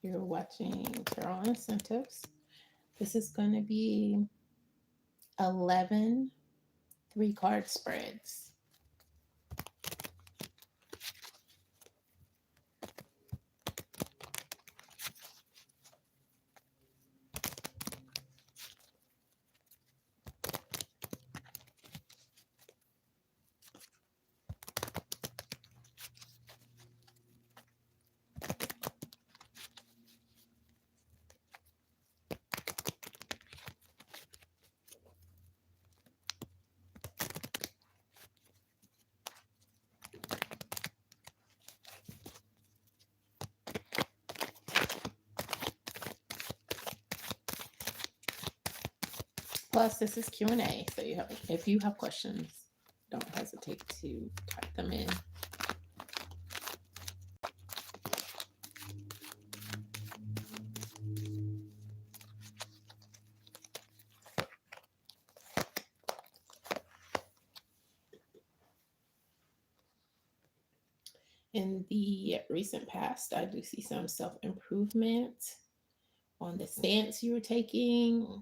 You're watching Tarot Incentives. This is going to be 11 3 card spreads. Plus, this is Q&A, so if you have questions, don't hesitate to type them in. In the recent past, I do see some self improvement on the stance you were taking,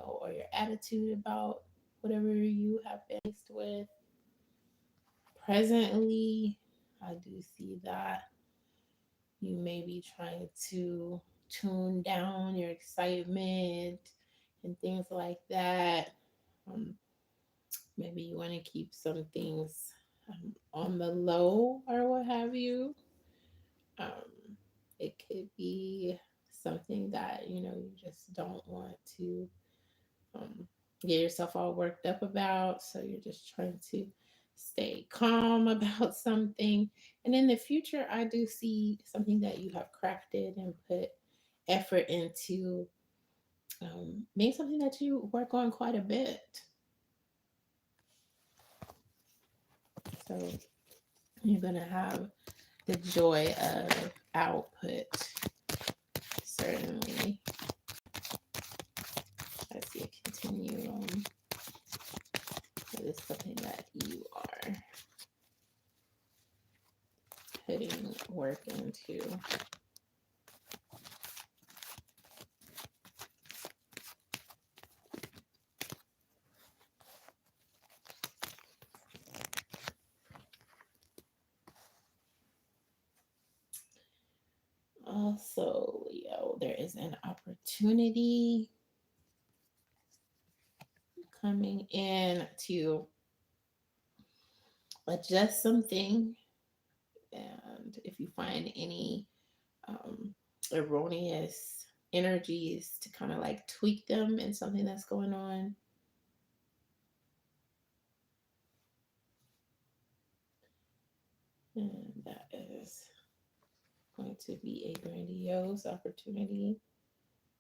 or your attitude about whatever you have been faced with. Presently, I do see that you may be trying to tune down your excitement and things like that. Um, Maybe you want to keep some things on the low or what have you. Um, it could be something that you just don't want to um, get yourself all worked up about. So you're just trying to stay calm about something. And in the future, I do see something that you have crafted and put effort into, being something that you work on quite a bit. So you're going to have the joy of output, certainly. I see a continuum. It is something that you are putting work into. Also, Leo, there is an opportunity coming in to adjust something. And if you find any erroneous energies, to kind of like tweak them in something that's going on. And that is going to be a grandiose opportunity.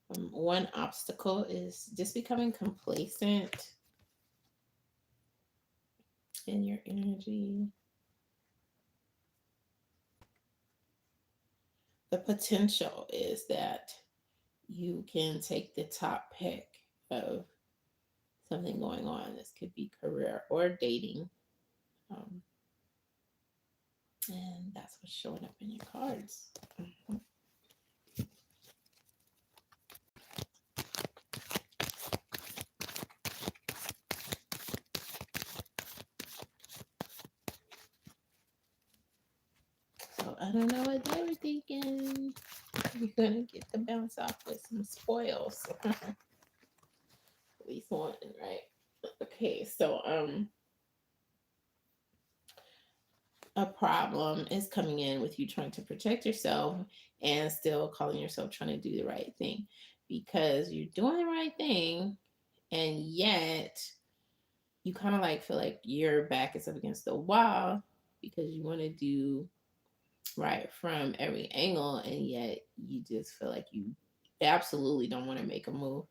One obstacle is just becoming complacent in your energy. The potential is that you can take the top pick of something going on. This could be career or dating. Um, and that's what's showing up in your cards. Mm-hmm. So I don't know what they were thinking. You're gonna get to bounce off with some spoils. At least one, right? Okay, so a problem is coming in with you trying to protect yourself and still calling yourself trying to do the right thing, because you're doing the right thing and yet you kind of like feel like your back is up against the wall because you want to do right from every angle, and yet you just feel like you absolutely don't want to make a move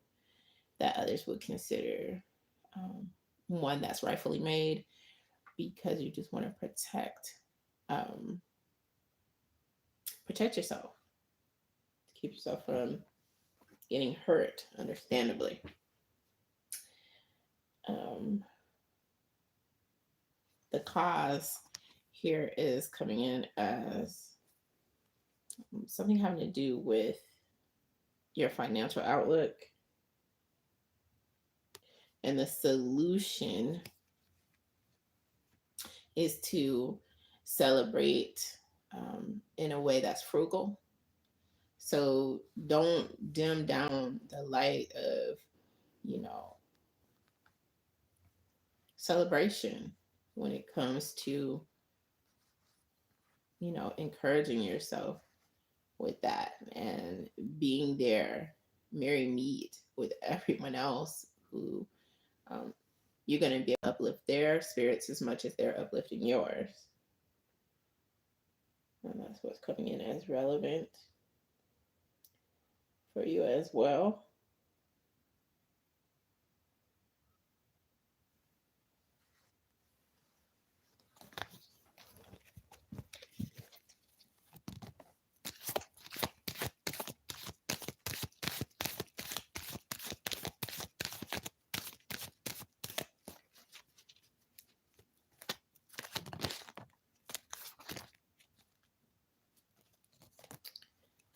that others would consider um, one that's rightfully made, because you just want to um, protect yourself, keep yourself from getting hurt, understandably. Um, the cause here is coming in as something having to do with your financial outlook. And the solution is to celebrate in a way that's frugal. So don't dim down the light of, you know, celebration when it comes to, encouraging yourself with that and being there, merry meet with everyone else who um, you're going to be able to uplift their spirits as much as they're uplifting yours. And that's what's coming in as relevant for you as well.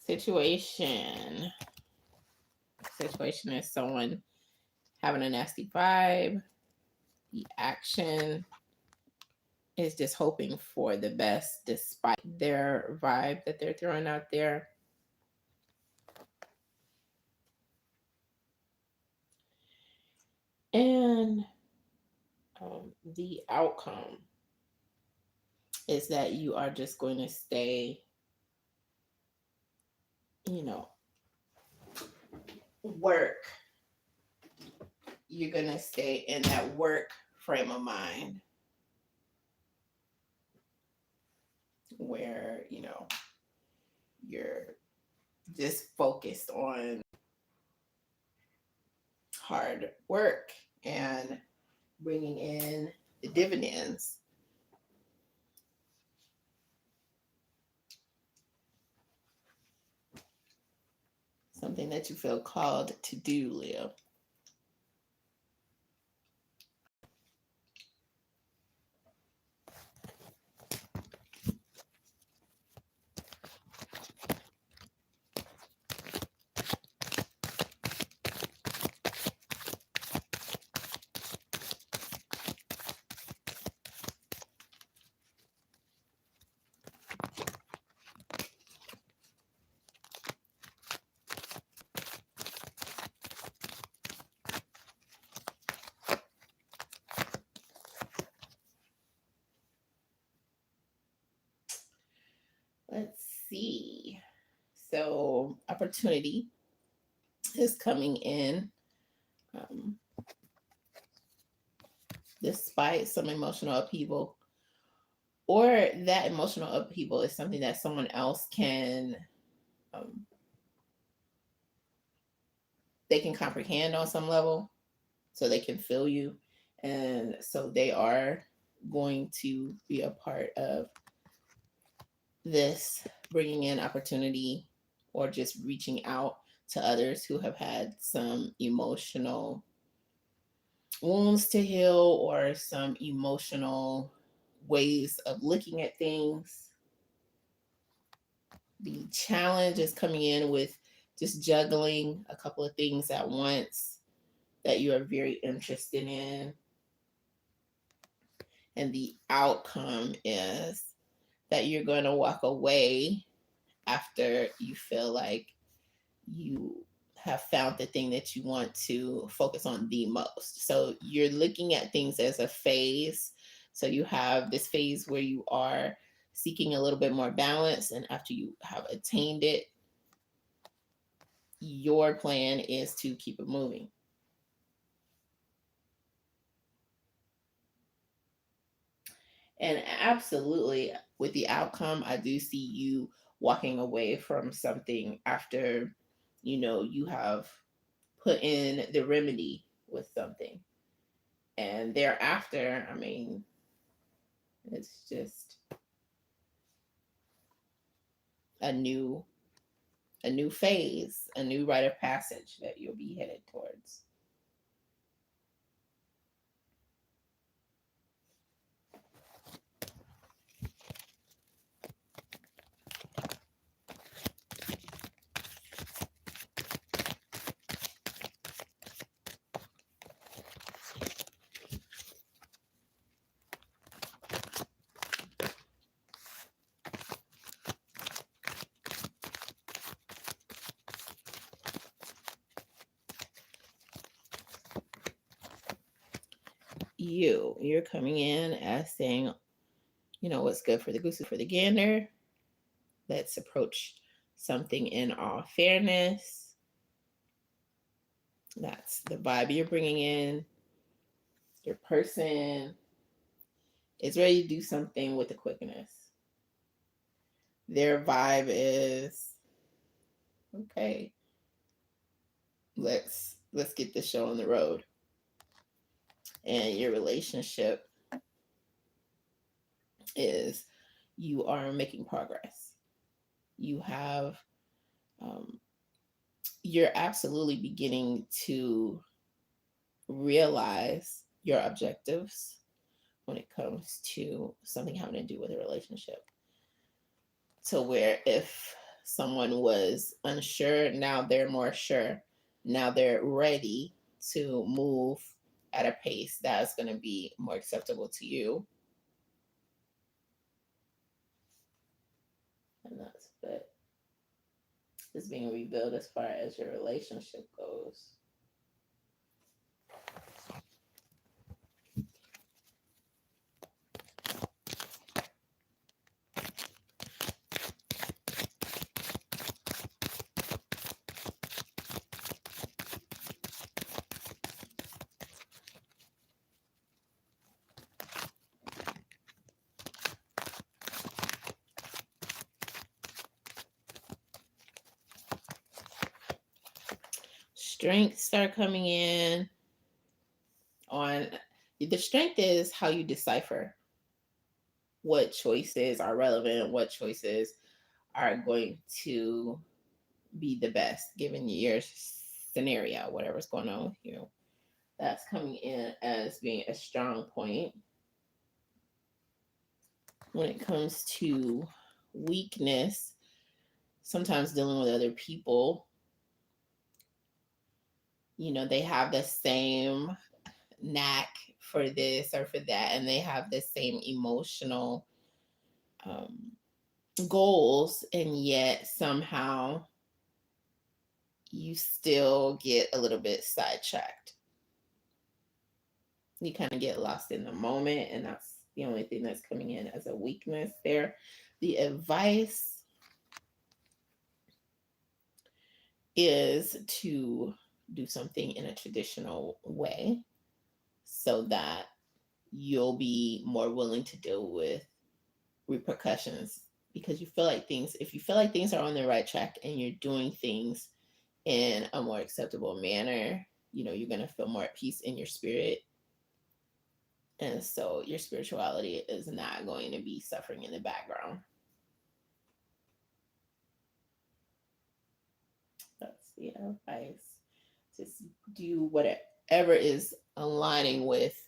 Situation. Situation is someone having a nasty vibe. The action is just hoping for the best despite their vibe that they're throwing out there. And the outcome is that you are just going to stay, work. You're going to stay in that work frame of mind where, you're just focused on hard work and bringing in the dividends. Something that you feel called to do, Leo. Let's see. So, opportunity is coming in despite some emotional upheaval, or that emotional upheaval is something that someone else can they can comprehend on some level, so they can feel you, and so they are going to be a part of this bringing in opportunity or just reaching out to others who have had some emotional wounds to heal or some emotional ways of looking at things. The challenge is coming in with just juggling a couple of things at once that you are very interested in. And the outcome is that you're going to walk away after you feel like you have found the thing that you want to focus on the most. So you're looking at things as a phase. So you have this phase where you are seeking a little bit more balance, and after you have attained it, your plan is to keep it moving. And absolutely, with the outcome, I do see you walking away from something after, you have put in the remedy with something. And thereafter, I mean, it's just a new phase, a new rite of passage that you'll be headed towards. You're coming in as saying, what's good for the goose is for the gander. Let's approach something in all fairness. That's the vibe you're bringing in. Your person is ready to do something with the quickness. Their vibe is, okay, let's get this show on the road. And your relationship is, you are making progress. You have, you're absolutely beginning to realize your objectives when it comes to something having to do with a relationship. To where if someone was unsure, now they're more sure. Now they're ready to move at a pace that's going to be more acceptable to you. And that's what is being revealed as far as your relationship goes. Strengths start coming in on the strength is how you decipher what choices are relevant, what choices are going to be the best given your scenario, whatever's going on with you. That's coming in as being a strong point. When it comes to weakness, sometimes dealing with other people, they have the same knack for this or for that, and they have the same emotional goals, and yet somehow you still get a little bit sidetracked. You kind of get lost in the moment, and that's the only thing that's coming in as a weakness there. The advice is to do something in a traditional way so that you'll be more willing to deal with repercussions, because if you feel like things are on the right track and you're doing things in a more acceptable manner, you're going to feel more at peace in your spirit. And so your spirituality is not going to be suffering in the background. That's the advice. Just do whatever is aligning with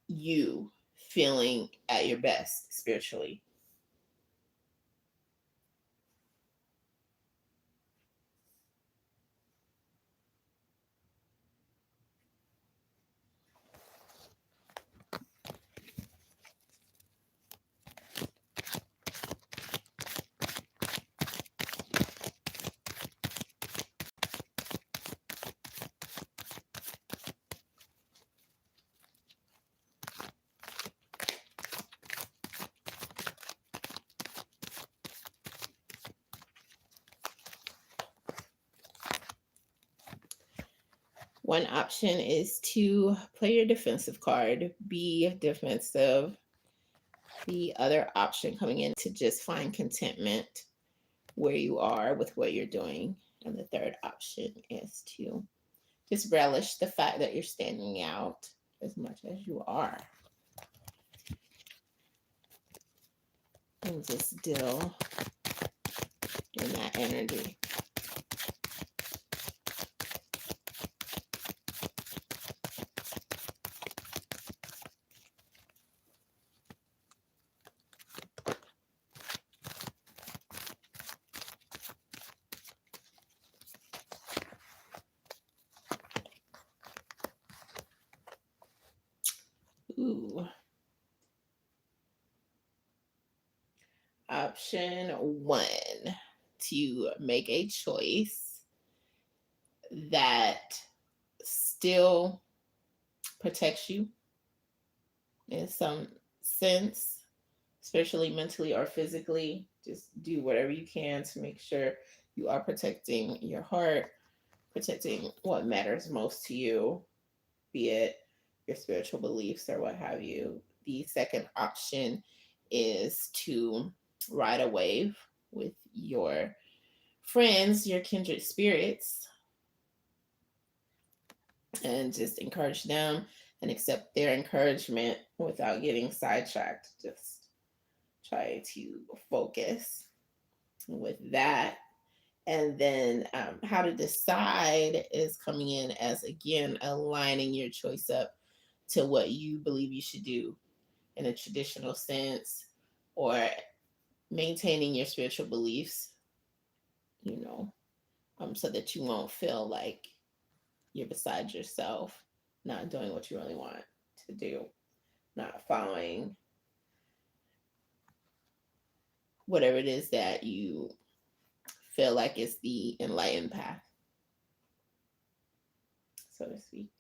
you feeling at your best spiritually. One option is to play your defensive card, be defensive. The other option coming in to just find contentment where you are with what you're doing. And the third option is to just relish the fact that you're standing out as much as you are. And just deal in that energy. Ooh. Option 1, to make a choice that still protects you in some sense, spiritually, mentally, or physically. Just do whatever you can to make sure you are protecting your heart, protecting what matters most to you, be it your spiritual beliefs or what have you. The second option is to ride a wave with your friends, your kindred spirits, and just encourage them and accept their encouragement without getting sidetracked. Just try to focus with that. And then how to decide is coming in as, again, aligning your choice up to what you believe you should do in a traditional sense, or maintaining your spiritual beliefs, you know, so that you won't feel like you're beside yourself, not doing what you really want to do, not following whatever it is that you feel like is the enlightened path, so to speak.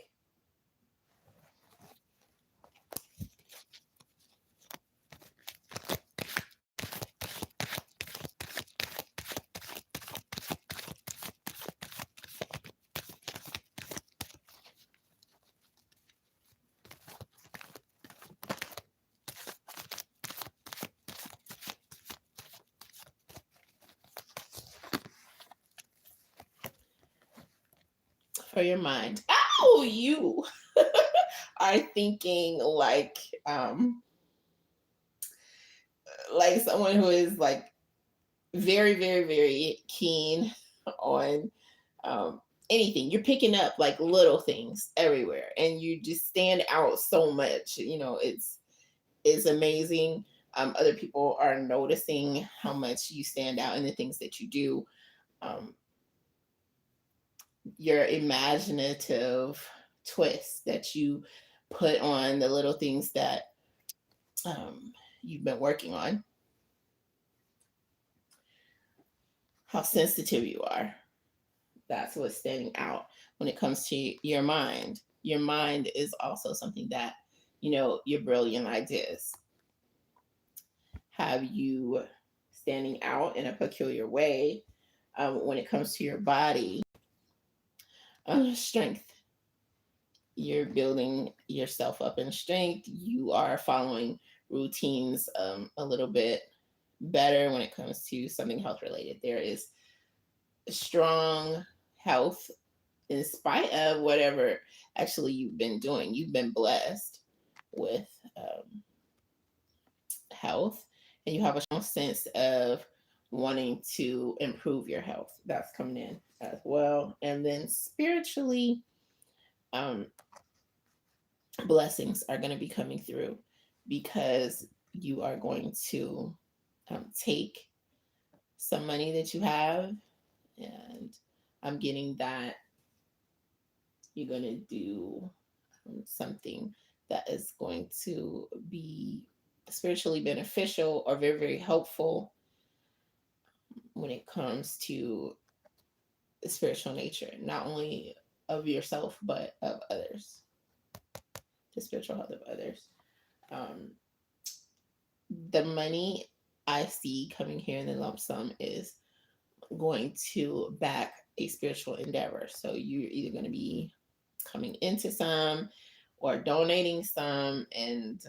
For your mind. Oh, you are thinking like someone who is like very, very, very keen on anything. You're picking up like little things everywhere, and you just stand out so much. You know, it's amazing. Other people are noticing how much you stand out in the things that you do. Um, your imaginative twist that you put on the little things that you've been working on, how sensitive you are. That's what's standing out when it comes to your mind. Your mind is also something that, your brilliant ideas have you standing out in a peculiar way. When it comes to your body, strength. You're building yourself up in strength. You are following routines a little bit better when it comes to something health related. There is strong health in spite of whatever actually you've been doing. You've been blessed with health, and you have a strong sense of wanting to improve your health. That's coming in as well. And then spiritually, um, blessings are going to be coming through because you are going to take some money that you have, and I'm getting that you're going to do something that is going to be spiritually beneficial or very, very helpful when it comes to the spiritual nature, not only of yourself, but of others, the spiritual health of others. Um, the money I see coming here in the lump sum is going to back a spiritual endeavor. So you're either going to be coming into some or donating some, and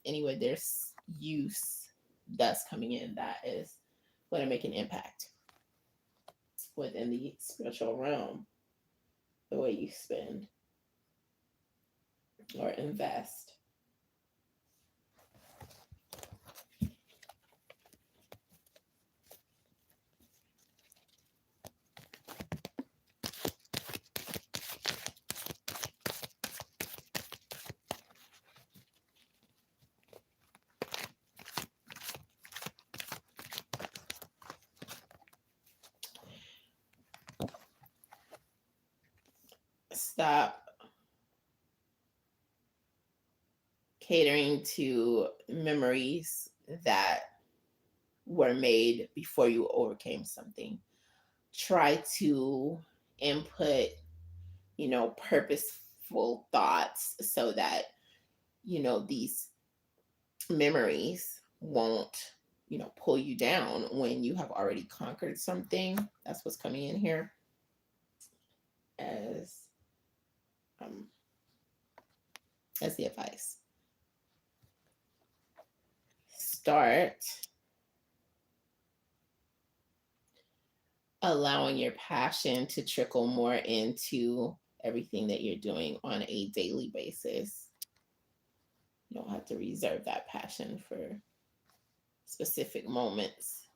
anyway, there's use that's coming in that is going to make an impact within the spiritual realm, the way you spend or invest. Stop catering to memories that were made before you overcame something. Try to input, purposeful thoughts so that, these memories won't, pull you down when you have already conquered something. That's what's coming in here as um, as the advice. Start allowing your passion to trickle more into everything that you're doing on a daily basis. You don't have to reserve that passion for specific moments.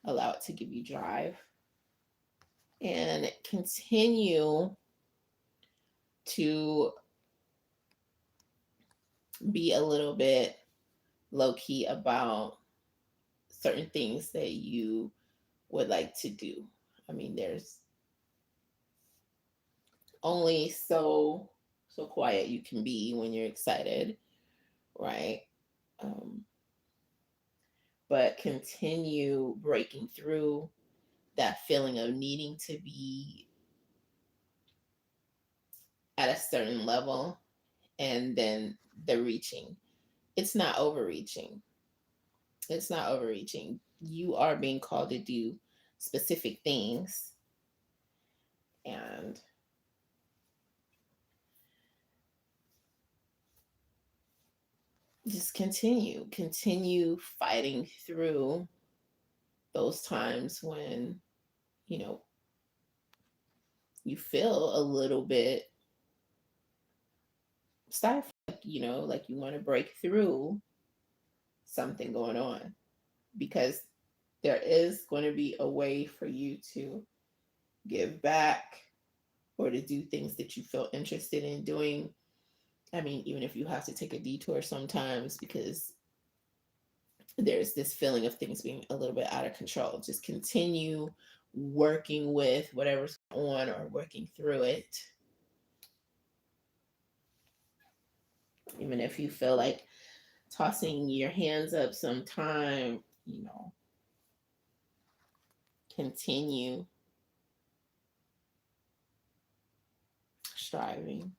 Allow it to give you drive. And continue to be a little bit low key about certain things that you would like to do. I mean, there's only so quiet you can be when you're excited, right? Um, but continue breaking through that feeling of needing to be at a certain level, and then the reaching. It's not overreaching. It's not overreaching. You are being called to do specific things, and just continue fighting through those times when, you know, you feel a little bit stifled, like you want to break through something going on, because there is going to be a way for you to give back or to do things that you feel interested in doing. I mean, even if you have to take a detour sometimes because there's this feeling of things being a little bit out of control, just continue working with whatever's on or working through it. Even if you feel like tossing your hands up sometime, continue striving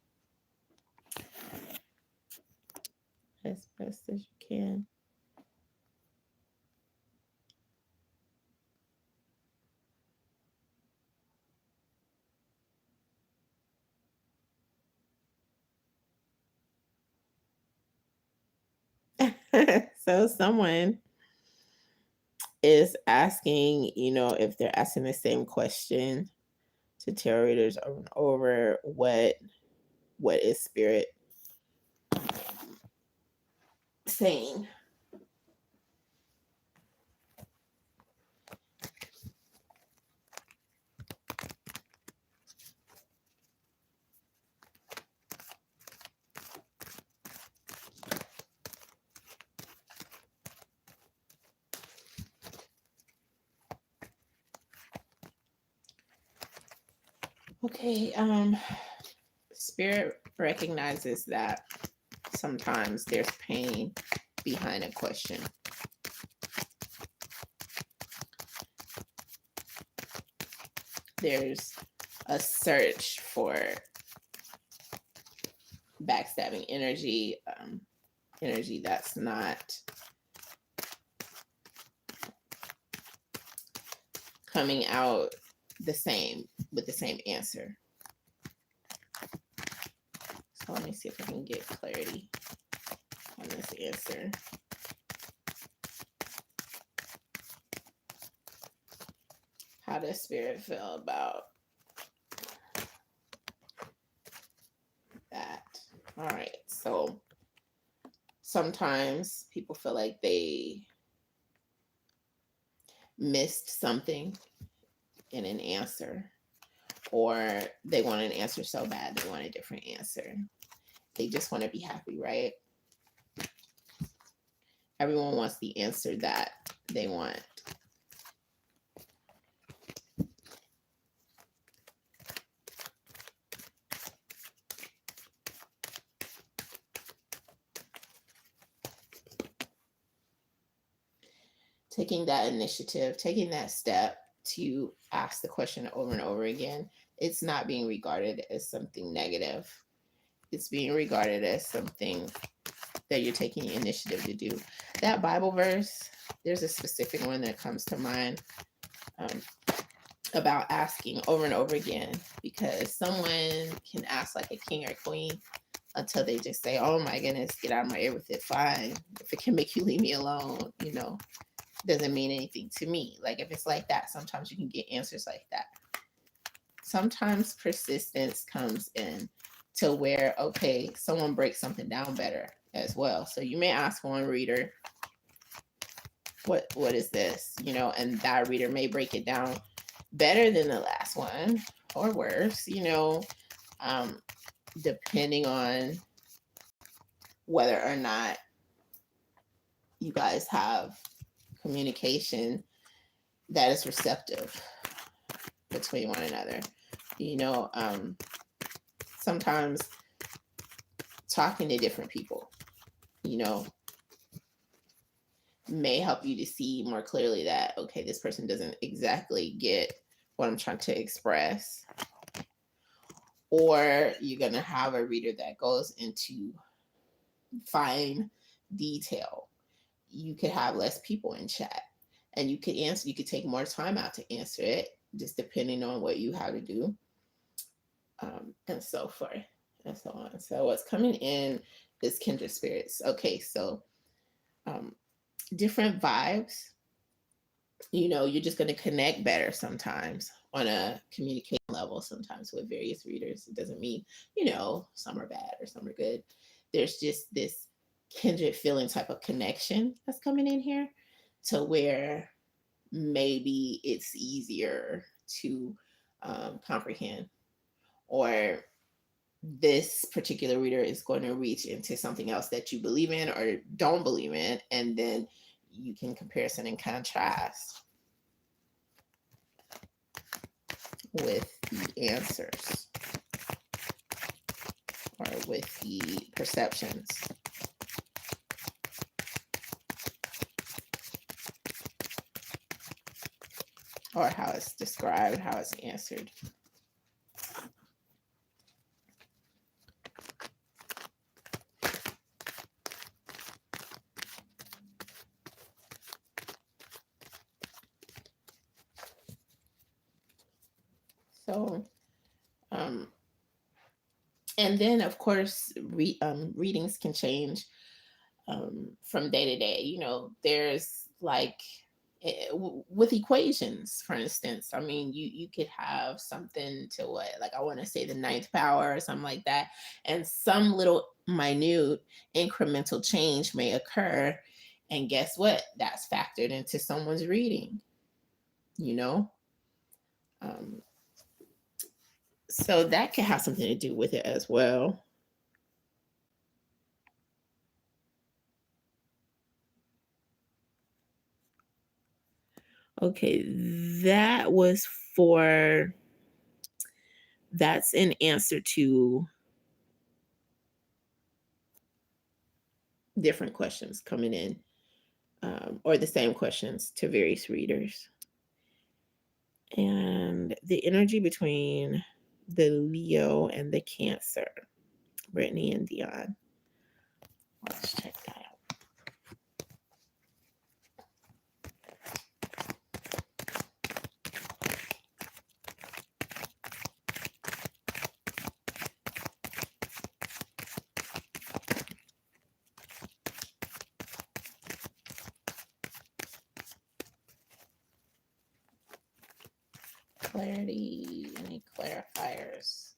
as best as you can. So someone is asking, if they're asking the same question to tarot readers over and over, what is spirit saying? Okay, spirit recognizes that sometimes there's pain behind a question. There's a search for backstabbing energy, energy that's not coming out the same with the same answer. So let me see if I can get clarity on this answer. How does spirit feel about that? All right, so sometimes people feel like they missed something in an answer, or they want an answer so bad they want a different answer. They just want to be happy, right? Everyone wants the answer that they want. Taking that initiative, taking that step to ask the question over and over again it's not being regarded as something negative. It's being regarded as something that you're taking initiative to do. That Bible verse, there's a specific one that comes to mind, um, about asking over and over again, because someone can ask like a king or queen until they just say, oh my goodness, get out of my ear with it. Fine. If it can make you leave me alone, doesn't mean anything to me. Like if it's like that, sometimes you can get answers like that. Sometimes persistence comes in to where, okay, someone breaks something down better as well. So you may ask one reader, what is this? And that reader may break it down better than the last one or worse, depending on whether or not you guys have communication that is receptive between one another. Sometimes talking to different people, may help you to see more clearly that, okay, this person doesn't exactly get what I'm trying to express. Or you're going to have a reader that goes into fine detail. You could have less people in chat and you could take more time out to answer it, just depending on what you have to do, and so forth and so on. So what's coming in is kindred spirits. Okay, so different vibes. You're just going to connect better sometimes on a communication level, sometimes with various readers. It doesn't mean, some are bad or some are good. There's just this kindred feeling type of connection that's coming in here, to where maybe it's easier to comprehend, or this particular reader is going to reach into something else that you believe in or don't believe in, and then you can comparison and contrast with the answers or with the perceptions. Or how it's described, how it's answered. So, and then of course, readings can change from day to day. There's like with equations, for instance. I mean, you could have something to what, like I want to say the ninth power or something like that, and some little minute incremental change may occur, and guess what? That's factored into someone's reading. So that could have something to do with it as well. Okay, that's an answer to different questions coming in, or the same questions to various readers. And the energy between the Leo and the Cancer, Brittany and Dion. Let's check that out. Clarity, any clarifiers?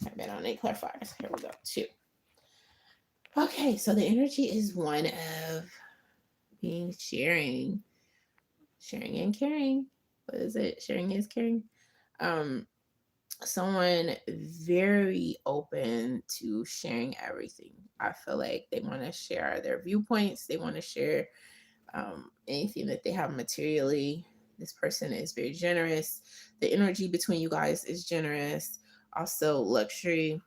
I've been on 8 clarifiers. Here we go. 2. Okay, so the energy is one of being sharing and caring. What is it? Sharing is caring. Someone very open to sharing everything. I feel like they want to share their viewpoints. They want to share anything that they have materially. This person is very generous. The energy between you guys is generous. Also, luxury.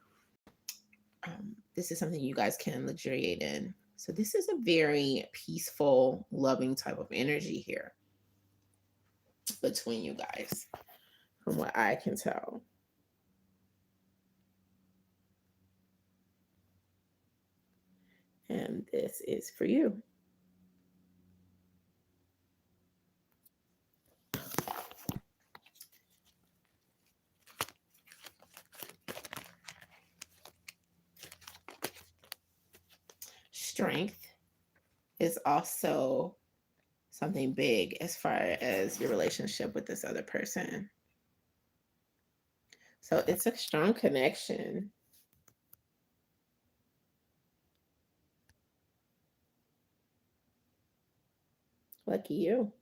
This is something you guys can luxuriate in. So this is a very peaceful, loving type of energy here between you guys. from what I can tell. And this is for you. Strength is also something big as far as your relationship with this other person. So it's a strong connection. Lucky you.